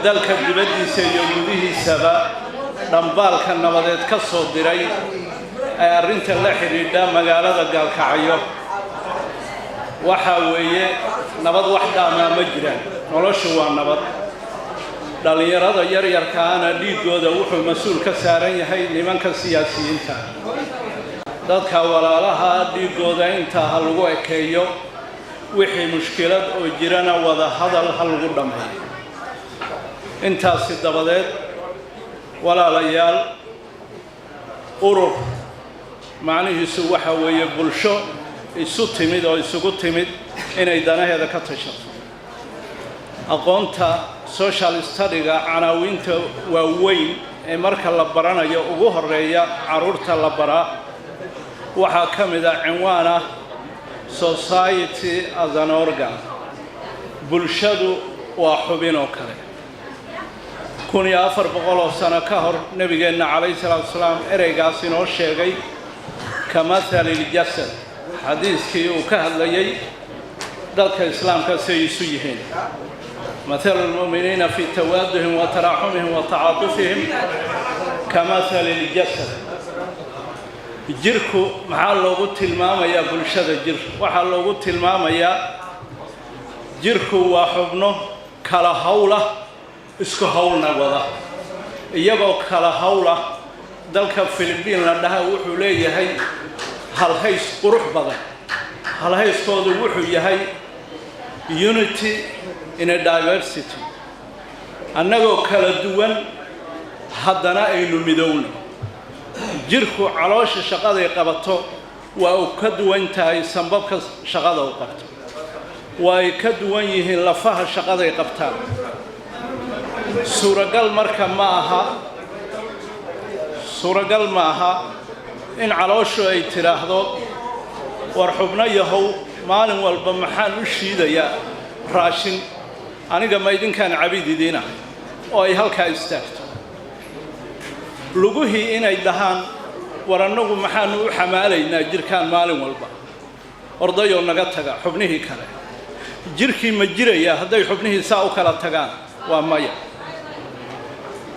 dalka dibadiisa iyo gudihiisaba dhambaalka nabadeed ka soo diray ee arrinta la xiriidha magaalada Gaalkacyo waxa weeye nabad wax dhaamaa ma jiraan noloshu waa nabad dhalinyarada yaryarkaana dhiigooda wuxuu mas'uul ka saaran yahay nimanka siyaasiyiinta dadka walaalaha dhiigooda inta lagu ekeeyo wixii mushkilad oo jirana wada hadal lagu dhameeyo intaasi dabadeed walaalayaal urur macnihiisu waxa weeye bulsho isu timid oo isugu timid inay danaheeda ka tashato aqoonta social study-ga canaawinta waaweyn ee marka la baranayo ugu horeeya caruurta la baraa waxaa ka mid ah cinwaan ah society as an organ bulshadu waa xubin oo kale 1400 sano ka hor nabigeenna calayhi salaatu wasalaam ereygaas inoo sheegay kamathali ljasad xadiiskii uu ka hadlayay dadka islaamka say isu yihiin مثل المؤمنين في توادهم وتراحمهم وتعاطفهم كمثل الجسد jirku maxaa loogu tilmaamayaa bulshada jir waxa loogu tilmaamayaa jirku waa xubno kala hawla isku hawlna wada iyagoo kala hawla dalka Filibiin la dhaha wuxuu leeyahay hal hays qurux badan hal hayskoodu wuxuu yahay unity in a diversity annagoo kala duwan haddana aynu midowno jirku caloosha shaqada ay qabato waa uu ka duwan tahay sanbabka shaqada uu qabto waa ay ka duwan yihiin lafaha shaqada ay qabtaan suuragal ma aha in calooshu ay tiraahdo war xubno yahow maalin walba maxaan u shiidayaa raashin aniga ma idinkaan cabididiina oo ay halkaa istaagto luguhii inay dhahaan war annagu maxaanu u xamaalaynaa jirkaan maalin walba ordayoo naga taga xubnihii kale jirkii ma jiraya hadday xubnihii saa u kala tagaan waa maya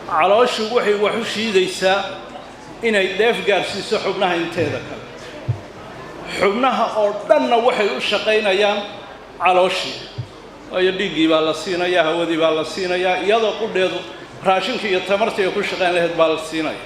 calooshu waxay wax u shiidaysaa inay dheef gaarsiiso xubnaha inteeda kale xubnaha oo dhanna waxay u shaqaynayaan calooshii waayo dhiiggii baa la siinayaa hawadii baa la siinayaa iyadoo qudheedu raashinkii iyo tamartii ay ku shaqayn lahayd baa la siinaya